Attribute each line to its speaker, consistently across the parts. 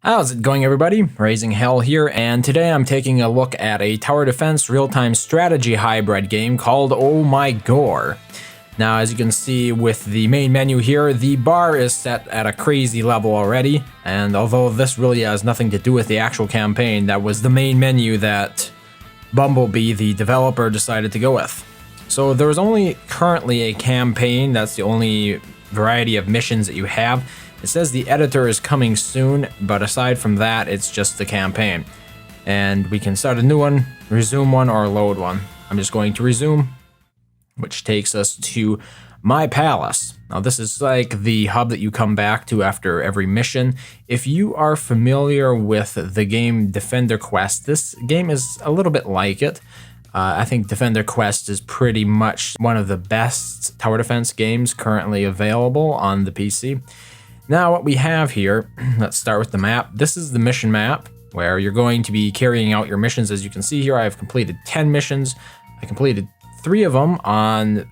Speaker 1: How's it going, everybody? RazingHel here, and today I'm taking a look at a tower defense real-time strategy hybrid game called Oh My Gore. Now, as you can see with the main menu here, the bar is set at a crazy level already, and although this really has nothing to do with the actual campaign, that was the main menu that Bumblebee, the developer, decided to go with. So there is only currently a campaign. That's the only variety of missions that you have. It says the editor is coming soon, but aside from that, it's just the campaign. And we can start a new one, resume one, or load one. I'm just going to resume, which takes us to my palace. Now, this is like the hub that you come back to after every mission. If you are familiar with the game Defender Quest, this game is a little bit like it. I think Defender Quest is pretty much one of the best tower defense games currently available on the PC. Now, what we have here, let's start with the map. This is the mission map where you're going to be carrying out your missions. As you can see here, I've completed 10 missions. I completed 3 of them on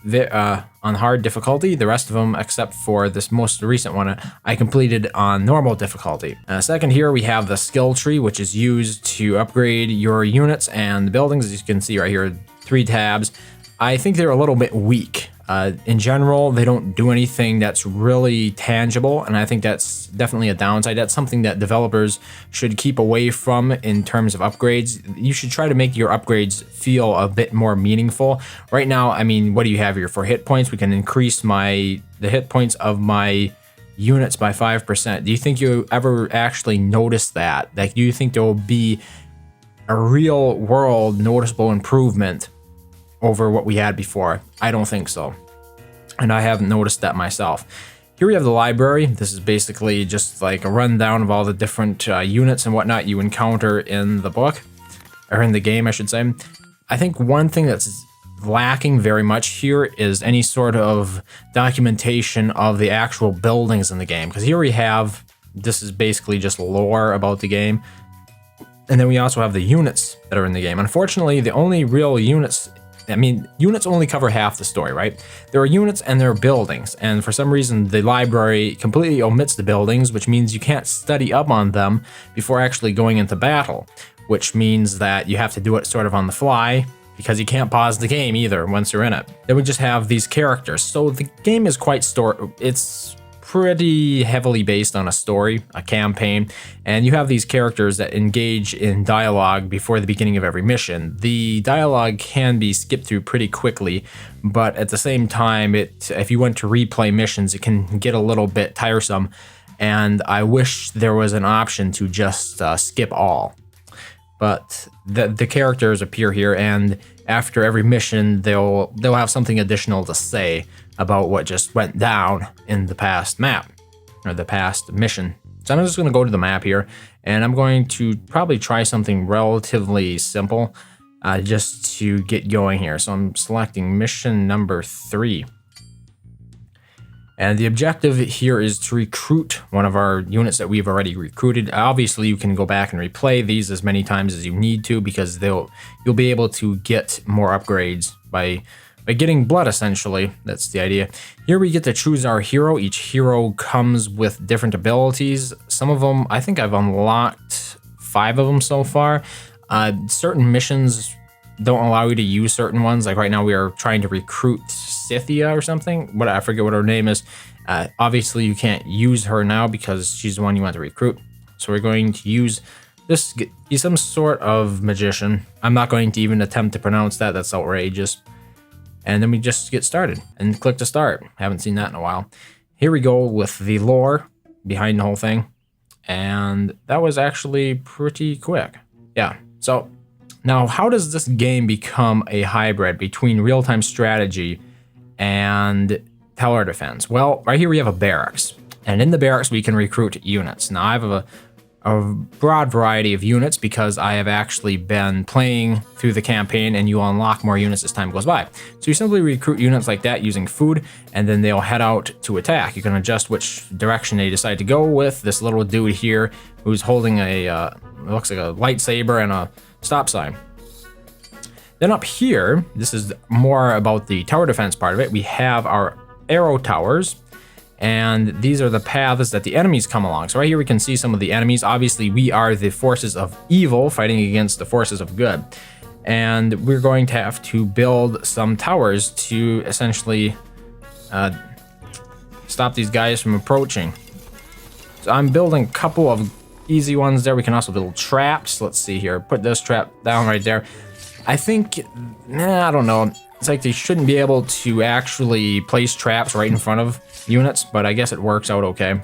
Speaker 1: hard difficulty. The rest of them, except for this most recent one, I completed on normal difficulty. Second here, we have the skill tree, which is used to upgrade your units and buildings. As you can see right here, 3 tabs. I think they're a little bit weak. In general, they don't do anything that's really tangible, and I think that's definitely a downside. That's something that developers should keep away from in terms of upgrades. You should try to make your upgrades feel a bit more meaningful. Right now, I mean, what do you have here for hit points? We can increase the hit points of my units by 5%. Do you think you ever actually notice that? Like, do you think there will be a real world noticeable improvement over what we had before? I don't think so, and I haven't noticed that myself. Here we have the library. This is basically just like a rundown of all the different units and whatnot you encounter in the book, or in the game, I should say. I think one thing that's lacking very much here is any sort of documentation of the actual buildings in the game, because here we have, this is basically just lore about the game, and then we also have the units that are in the game. Unfortunately, the only real units, I mean, units only cover half the story, right? There are units and there are buildings, and for some reason the library completely omits the buildings, which means you can't study up on them before actually going into battle, which means that you have to do it sort of on the fly, because you can't pause the game either once you're in it. Then we just have these characters. So the game is quite it's pretty heavily based on a story, a campaign, and you have these characters that engage in dialogue before the beginning of every mission. The dialogue can be skipped through pretty quickly, but at the same time, if you want to replay missions, it can get a little bit tiresome, and I wish there was an option to just skip all. But the characters appear here, and after every mission, they'll have something additional to say about what just went down in the past map, or the past mission. So I'm just going to go to the map here, and I'm going to probably try something relatively simple just to get going here. So I'm selecting mission number 3. And the objective here is to recruit one of our units that we've already recruited. Obviously, you can go back and replay these as many times as you need to, because you'll be able to get more upgrades by getting blood, essentially. That's the idea. Here we get to choose our hero. Each hero comes with different abilities. Some of them, I think I've unlocked 5 of them so far. Certain missions don't allow you to use certain ones. Like right now we are trying to recruit Scythia or something. I forget what her name is. Obviously you can't use her now because she's the one you want to recruit. So we're going to use this. He's some sort of magician. I'm not going to even attempt to pronounce that. That's outrageous. And then we just get started and click to start. Haven't seen that in a while. Here we go with the lore behind the whole thing. And that was actually pretty quick. Yeah, so now how does this game become a hybrid between real-time strategy and tower defense? Well, right here we have a barracks. And in the barracks we can recruit units. Now I have a broad variety of units because I have actually been playing through the campaign, and you unlock more units as time goes by. So you simply recruit units like that using food, and then they'll head out to attack. You can adjust which direction they decide to go with. This little dude here who's holding it looks like a lightsaber and a stop sign. Then up here, this is more about the tower defense part of it. We have our arrow towers, and these are the paths that the enemies come along. So right here we can see some of the enemies. Obviously, we are the forces of evil fighting against the forces of good. And we're going to have to build some towers to essentially stop these guys from approaching. So I'm building a couple of easy ones there. We can also build traps. Let's see here. Put this trap down right there. I think, I don't know. It's like they shouldn't be able to actually place traps right in front of units, but I guess it works out okay.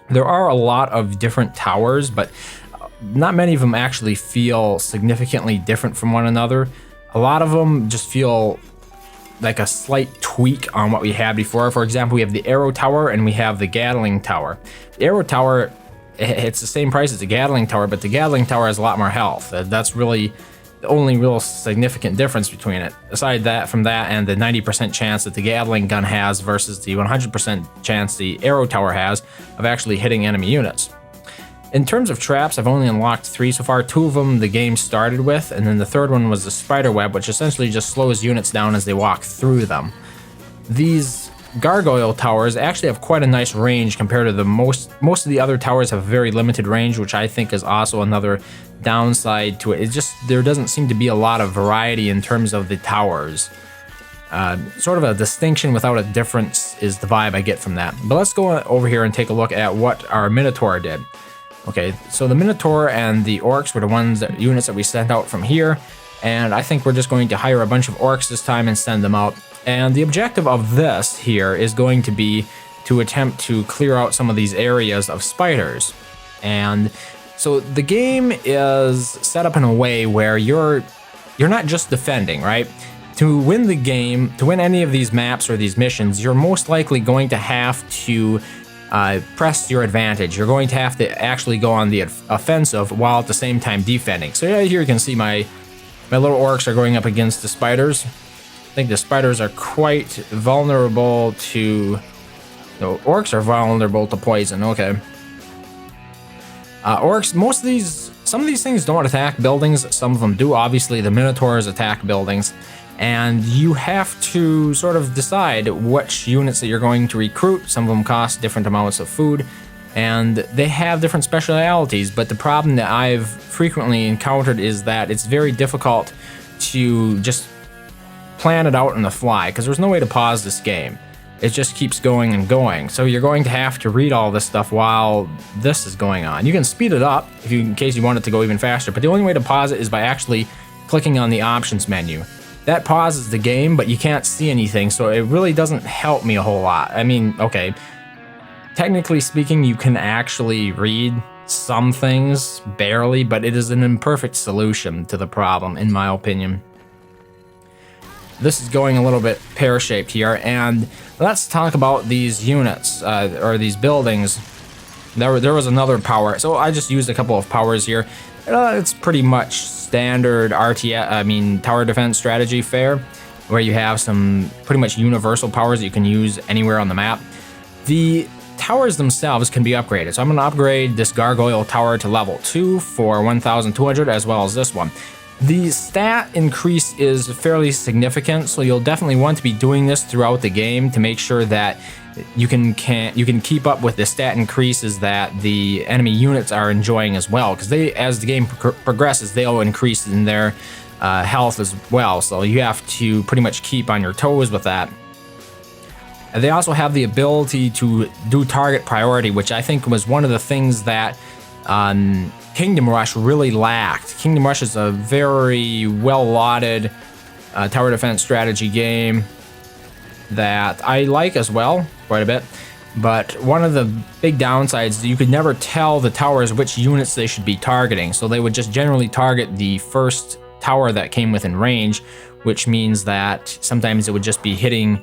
Speaker 1: There are a lot of different towers, but not many of them actually feel significantly different from one another. A lot of them just feel like a slight tweak on what we had before. For example, we have the arrow tower and we have the Gatling tower. The arrow tower, it's the same price as the Gatling tower, but the Gatling tower has a lot more health. That's really the only real significant difference between it. Aside from that and the 90% chance that the Gatling gun has versus the 100% chance the arrow tower has of actually hitting enemy units. In terms of traps, I've only unlocked 3 so far. 2 of them the game started with, and then the third one was the spider web, which essentially just slows units down as they walk through them. These gargoyle towers actually have quite a nice range compared to the most of the other towers have a very limited range, which I think is also another downside to it. There doesn't seem to be a lot of variety in terms of the towers. Sort of a distinction without a difference is the vibe I get from that. But let's go over here and take a look at what our Minotaur did. Okay, so the Minotaur and the Orcs were the units that we sent out from here, and I think we're just going to hire a bunch of Orcs this time and send them out. And the objective of this here is going to be to attempt to clear out some of these areas of spiders. And so the game is set up in a way where you're not just defending, right? To win the game, to win any of these maps or these missions, you're most likely going to have to press your advantage. You're going to have to actually go on the offensive while at the same time defending. So yeah, here you can see my little orcs are going up against the spiders. I think the spiders are quite vulnerable to... No, orcs are vulnerable to poison, okay. Orcs, some of these things don't attack buildings, some of them do. Obviously, the Minotaurs attack buildings. And you have to sort of decide which units that you're going to recruit. Some of them cost different amounts of food, and they have different specialities. But the problem that I've frequently encountered is that it's very difficult to just plan it out on the fly, because there's no way to pause this game. It just keeps going and going. So you're going to have to read all this stuff while this is going on. You can speed it up in case you want it to go even faster, but the only way to pause it is by actually clicking on the options menu. That pauses the game, but you can't see anything, so it really doesn't help me a whole lot. I mean, okay, technically speaking, you can actually read some things, barely, but it is an imperfect solution to the problem, in my opinion. This is going a little bit pear-shaped here, and let's talk about these units, or these buildings. There was another power, so I just used a couple of powers here. It's pretty much standard RTS, Tower Defense strategy fare, where you have some pretty much universal powers that you can use anywhere on the map. The towers themselves can be upgraded, so I'm going to upgrade this Gargoyle Tower to level 2 for 1,200, as well as this one. The stat increase is fairly significant, so you'll definitely want to be doing this throughout the game to make sure that you can keep up with the stat increases that the enemy units are enjoying as well, because as the game progresses, they'll increase in their health as well, so you have to pretty much keep on your toes with that. And they also have the ability to do target priority, which I think was one of the things that Kingdom Rush really lacked. Kingdom Rush is a very well-lauded tower defense strategy game that I like as well, quite a bit. But one of the big downsides is you could never tell the towers which units they should be targeting. So they would just generally target the first tower that came within range, which means that sometimes it would just be hitting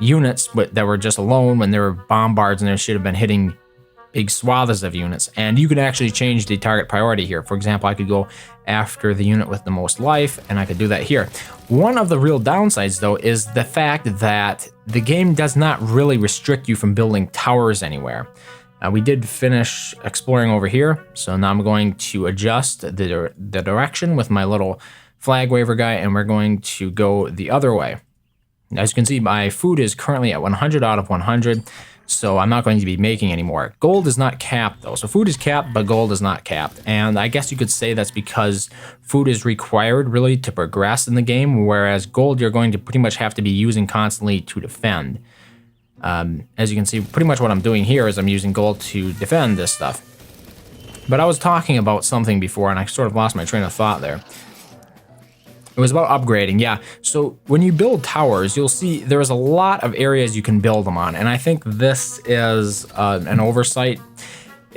Speaker 1: units that were just alone when there were bombards, and they should have been hitting big swaths of units. And you can actually change the target priority here. For example, I could go after the unit with the most life, and I could do that here. One of the real downsides, though, is the fact that the game does not really restrict you from building towers anywhere. We did finish exploring over here, so now I'm going to adjust the direction with my little flag waver guy, and we're going to go the other way. As you can see, my food is currently at 100 out of 100. so I'm not going to be making any more. Gold is not capped though, so food is capped, but gold is not capped. And I guess you could say that's because food is required really to progress in the game, whereas gold you're going to pretty much have to be using constantly to defend. As you can see, pretty much what I'm doing here is I'm using gold to defend this stuff. But I was talking about something before and I sort of lost my train of thought there. It was about upgrading, yeah. So when you build towers, you'll see there's a lot of areas you can build them on. And I think this is an oversight.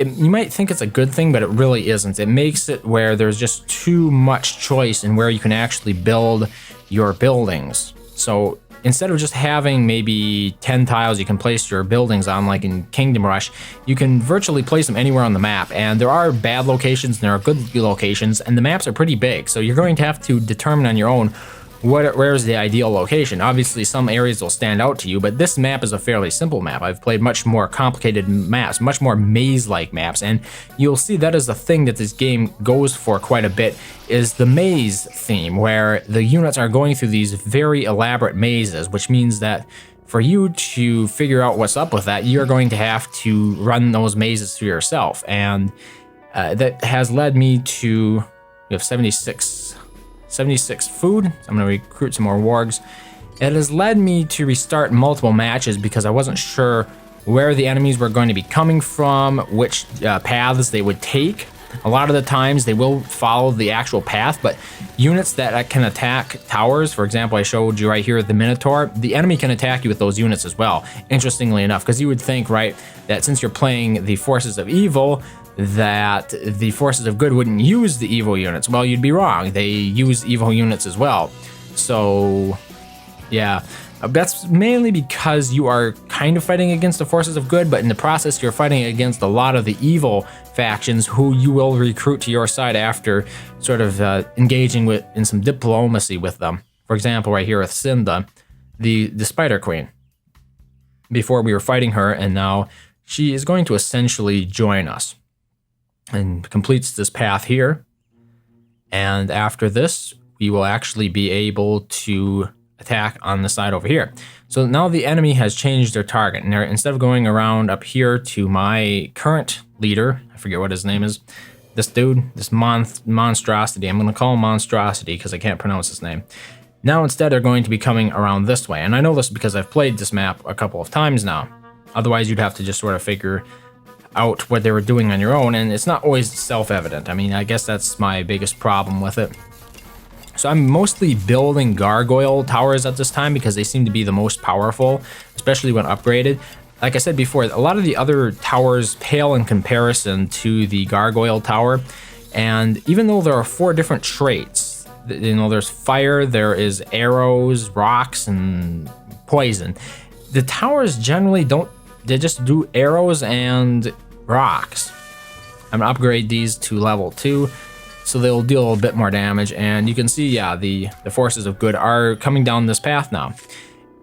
Speaker 1: You might think it's a good thing, but it really isn't. It makes it where there's just too much choice in where you can actually build your buildings. So instead of just having maybe 10 tiles you can place your buildings on, like in Kingdom Rush, you can virtually place them anywhere on the map. And there are bad locations and there are good locations, and the maps are pretty big. So you're going to have to determine on your own where's the ideal location. Obviously, some areas will stand out to you, but this map is a fairly simple map. I've played much more complicated maps, much more maze-like maps, and you'll see that is the thing that this game goes for quite a bit, is the maze theme, where the units are going through these very elaborate mazes, which means that for you to figure out what's up with that, you're going to have to run those mazes through yourself. And that has led me to, we have 76 food. I'm going to recruit some more wargs. It has led me to restart multiple matches because I wasn't sure where the enemies were going to be coming from, which paths they would take. A lot of the times they will follow the actual path, but units that can attack towers, for example, I showed you right here the Minotaur, the enemy can attack you with those units as well, interestingly enough, because you would think, right, that since you're playing the forces of evil, that the forces of good wouldn't use the evil units. Well, you'd be wrong. They use evil units as well. So, yeah, that's mainly because you are kind of fighting against the forces of good, but in the process, you're fighting against a lot of the evil factions who you will recruit to your side after sort of engaging in some diplomacy with them. For example, right here with Cinda, the Spider Queen. Before we were fighting her, and now she is going to essentially join us and completes this path here. And after this, we will actually be able to attack on the side over here. So now the enemy has changed their target, and instead of going around up here to my current leader, I forget what his name is, this dude, this monstrosity, I'm going to call him Monstrosity because I can't pronounce his name. Now instead they're going to be coming around this way, and I know this because I've played this map a couple of times now. Otherwise you'd have to just sort of figure out what they were doing on your own, and it's not always self-evident. I mean, I guess that's my biggest problem with it. So I'm mostly building gargoyle towers at this time because they seem to be the most powerful, especially when upgraded. Like I said before, a lot of the other towers pale in comparison to the gargoyle tower, and even though there are 4 different traits, you know, there's fire, there is arrows, rocks, and poison, the towers generally don't, they just do arrows and rocks. I'm gonna upgrade these to level 2, so they'll deal a bit more damage. And you can see, yeah, the forces of good are coming down this path now.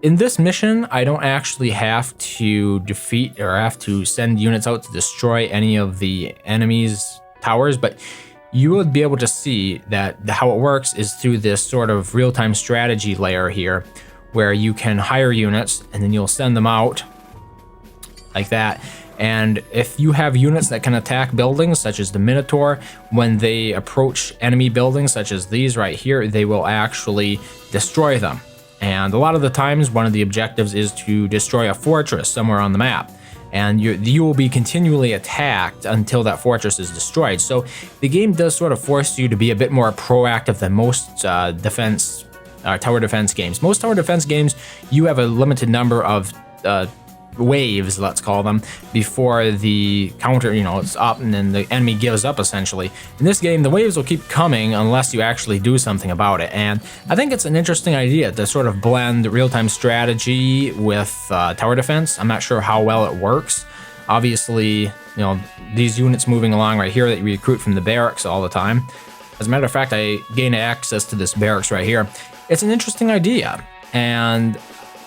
Speaker 1: In this mission, I don't actually have to defeat or have to send units out to destroy any of the enemies' towers, but you would be able to see that how it works is through this sort of real-time strategy layer here, where you can hire units and then you'll send them out like that. And if you have units that can attack buildings, such as the Minotaur, when they approach enemy buildings, such as these right here, they will actually destroy them. And a lot of the times, one of the objectives is to destroy a fortress somewhere on the map. And you will be continually attacked until that fortress is destroyed. So the game does sort of force you to be a bit more proactive than most tower defense games. Most tower defense games, you have a limited number of waves, let's call them, before the counter, you know, it's up and then the enemy gives up essentially. In this game, the waves will keep coming unless you actually do something about it. And I think it's an interesting idea to sort of blend real-time strategy with tower defense. I'm not sure how well it works. Obviously, you know, these units moving along right here that you recruit from the barracks all the time. As a matter of fact, I gained access to this barracks right here. It's an interesting idea, and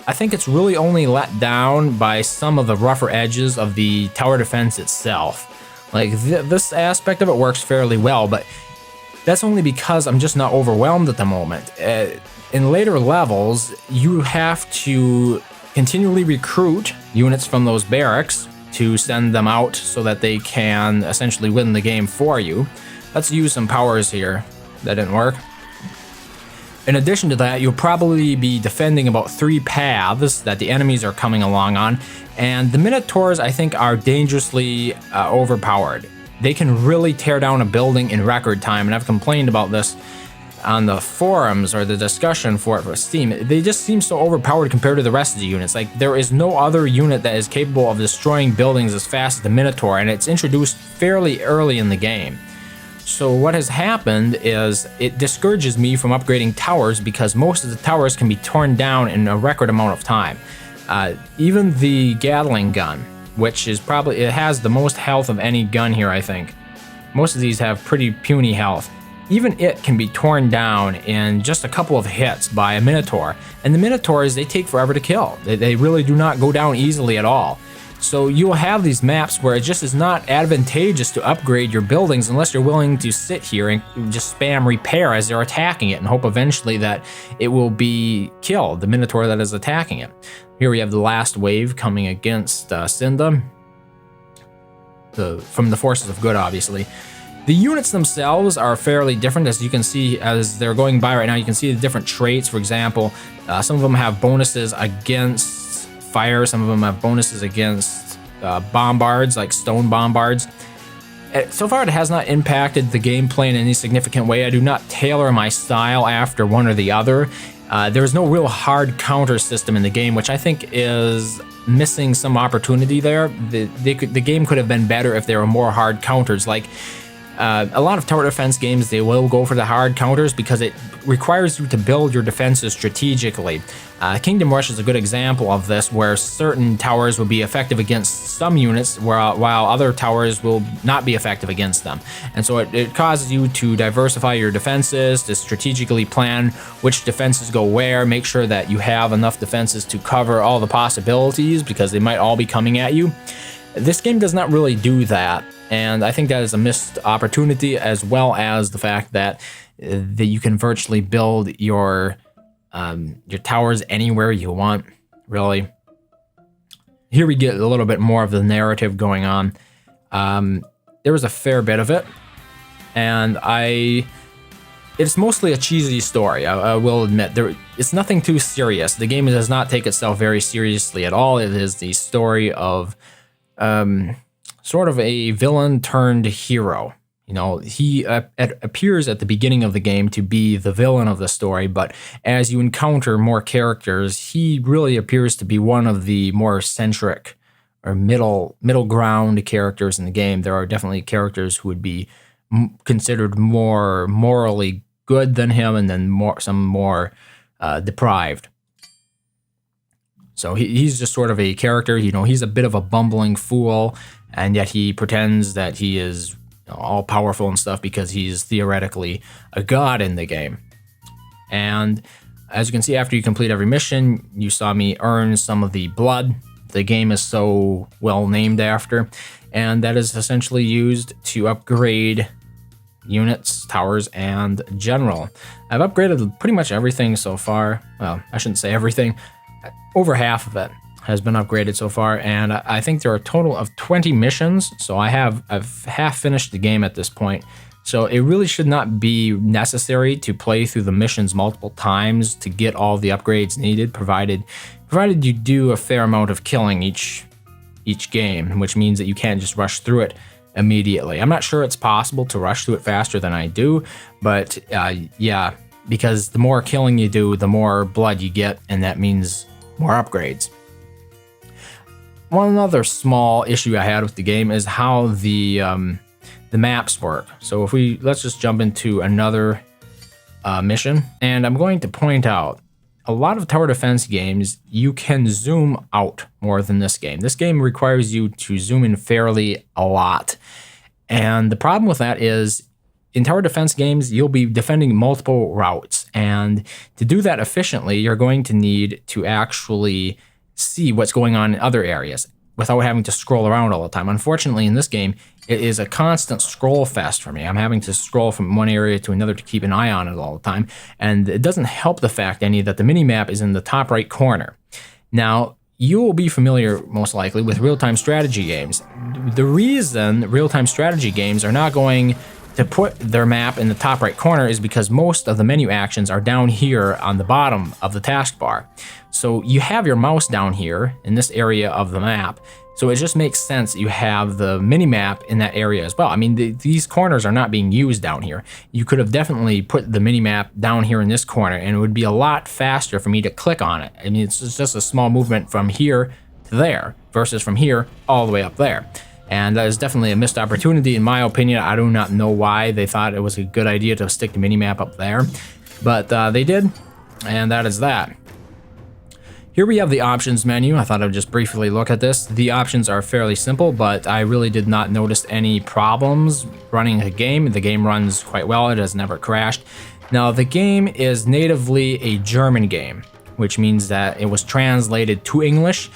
Speaker 1: I think it's really only let down by some of the rougher edges of the tower defense itself. Like this aspect of it works fairly well, but that's only because I'm just not overwhelmed at the moment. In later levels, you have to continually recruit units from those barracks to send them out so that they can essentially win the game for you. Let's use some powers here. That didn't work. In addition to that, you'll probably be defending about 3 paths that the enemies are coming along on, and the Minotaurs, I think, are dangerously overpowered. They can really tear down a building in record time, and I've complained about this on the forums or the discussion for it for Steam. They just seem so overpowered compared to the rest of the units. Like, there is no other unit that is capable of destroying buildings as fast as the Minotaur, and it's introduced fairly early in the game. So what has happened is it discourages me from upgrading towers because most of the towers can be torn down in a record amount of time. Even the Gatling gun, which is probably, it has the most health of any gun here, I think. Most of these have pretty puny health. Even it can be torn down in just a couple of hits by a Minotaur. And the Minotaurs, they take forever to kill. They really do not go down easily at all. So you'll have these maps where it just is not advantageous to upgrade your buildings unless you're willing to sit here and just spam repair as they're attacking it and hope eventually that it will be killed, the Minotaur that is attacking it. Here we have the last wave coming against Cinda, from the forces of good, obviously. The units themselves are fairly different, as you can see as they're going by right now. You can see the different traits. For example, some of them have bonuses against fire, some of them have bonuses against bombards, like stone bombards. So far, it has not impacted the gameplay in any significant way. I do not tailor my style after one or the other. There is no real hard counter system in the game, which I think is missing some opportunity there. The game could have been better if there were more hard counters. Like, a lot of tower defense games, they will go for the hard counters because it requires you to build your defenses strategically. Kingdom Rush is a good example of this, where certain towers will be effective against some units, while other towers will not be effective against them. And so it causes you to diversify your defenses, to strategically plan which defenses go where, make sure that you have enough defenses to cover all the possibilities, because they might all be coming at you. This game does not really do that, and I think that is a missed opportunity, as well as the fact that you can virtually build your towers anywhere you want, really. Here we get a little bit more of the narrative going on. There was a fair bit of it, and it's mostly a cheesy story, I will admit. It's nothing too serious. The game does not take itself very seriously at all. It is the story of sort of a villain turned hero. You know, he appears at the beginning of the game to be the villain of the story, but as you encounter more characters, he really appears to be one of the more centric or middle ground characters in the game. There are definitely characters who would be considered more morally good than him, and then some more deprived. So he's just sort of a character. You know, he's a bit of a bumbling fool, and yet he pretends that he is all powerful and stuff because he's theoretically a god in the game. And as you can see, after you complete every mission, you saw me earn some of the blood the game is so well named after, and that is essentially used to upgrade units, towers, and general. I've upgraded pretty much everything so far. Well, I shouldn't say everything. Over half of it has been upgraded so far, and I think there are a total of 20 missions, so I've half finished the game at this point. So it really should not be necessary to play through the missions multiple times to get all the upgrades needed, provided you do a fair amount of killing each game, which means that you can't just rush through it immediately. I'm not sure it's possible to rush through it faster than I do, but yeah, because the more killing you do, the more blood you get, and that means more upgrades. One other small issue I had with the game is how the maps work. So let's just jump into another mission, and I'm going to point out a lot of tower defense games, you can zoom out more than this game. This game requires you to zoom in fairly a lot. And the problem with that is, in tower defense games, you'll be defending multiple routes. And to do that efficiently, you're going to need to actually see what's going on in other areas without having to scroll around all the time. Unfortunately, in this game, it is a constant scroll fest for me. I'm having to scroll from one area to another to keep an eye on it all the time. And it doesn't help the fact any that the minimap is in the top right corner. Now, you will be familiar most likely with real-time strategy games. The reason real-time strategy games are not going to put their map in the top right corner is because most of the menu actions are down here on the bottom of the taskbar. So you have your mouse down here in this area of the map. So it just makes sense that you have the mini-map in that area as well. I mean, these corners are not being used down here. You could have definitely put the mini-map down here in this corner, and it would be a lot faster for me to click on it. I mean, it's just a small movement from here to there versus from here all the way up there. And that is definitely a missed opportunity in my opinion. I do not know why they thought it was a good idea to stick the mini-map up there, but they did, and that is that. Here we have the options menu. I thought I'd just briefly look at this. The options are fairly simple, but I really did not notice any problems running the game. The game runs quite well. It has never crashed. Now, the game is natively a German game, which means that it was translated to English.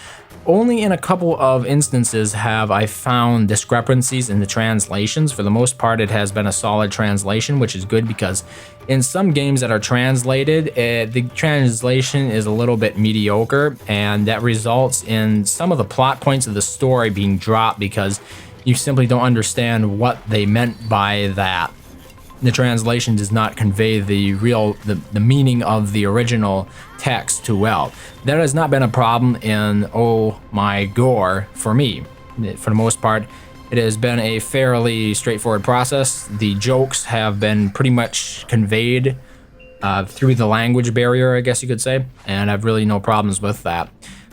Speaker 1: Only in a couple of instances have I found discrepancies in the translations. For the most part, it has been a solid translation, which is good because in some games that are translated, the translation is a little bit mediocre, and that results in some of the plot points of the story being dropped because you simply don't understand what they meant by that. The translation does not convey the meaning of the original text too well. That has not been a problem in Oh My Gore for me. For the most part, it has been a fairly straightforward process. The jokes have been pretty much conveyed through the language barrier, I guess you could say, and I've really no problems with that.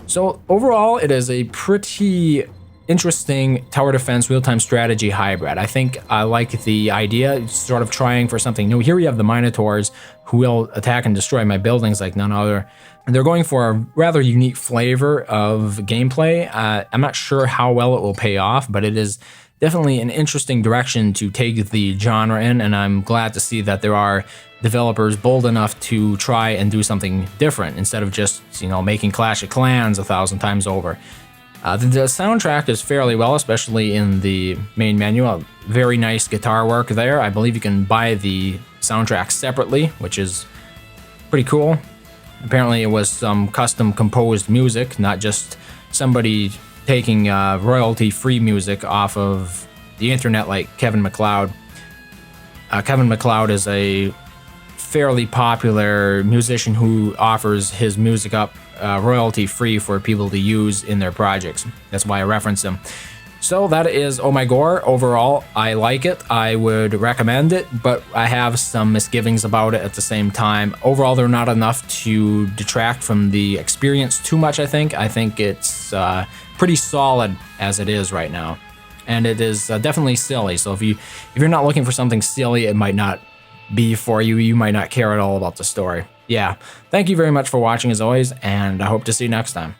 Speaker 1: So overall, it is a pretty interesting tower defense real-time strategy hybrid. I think I like the idea, sort of trying for something new. Here we have the Minotaurs who will attack and destroy my buildings like none other. And they're going for a rather unique flavor of gameplay. I'm not sure how well it will pay off, but it is definitely an interesting direction to take the genre in, and I'm glad to see that there are developers bold enough to try and do something different instead of just, making Clash of Clans 1,000 times over. The soundtrack is fairly well, especially in the main menu. Very nice guitar work there. I believe you can buy the soundtrack separately, which is pretty cool. Apparently it was some custom composed music, not just somebody taking royalty-free music off of the internet like Kevin MacLeod. Kevin MacLeod is a fairly popular musician who offers his music up royalty-free for people to use in their projects. That's why I reference him. So that is Oh My Gore. Overall, I like it. I would recommend it, but I have some misgivings about it at the same time. Overall, they're not enough to detract from the experience too much, I think. I think it's pretty solid as it is right now. And it is definitely silly. So if you're not looking for something silly, it might not be for you. You might not care at all about the story. Yeah. Thank you very much for watching as always, and I hope to see you next time.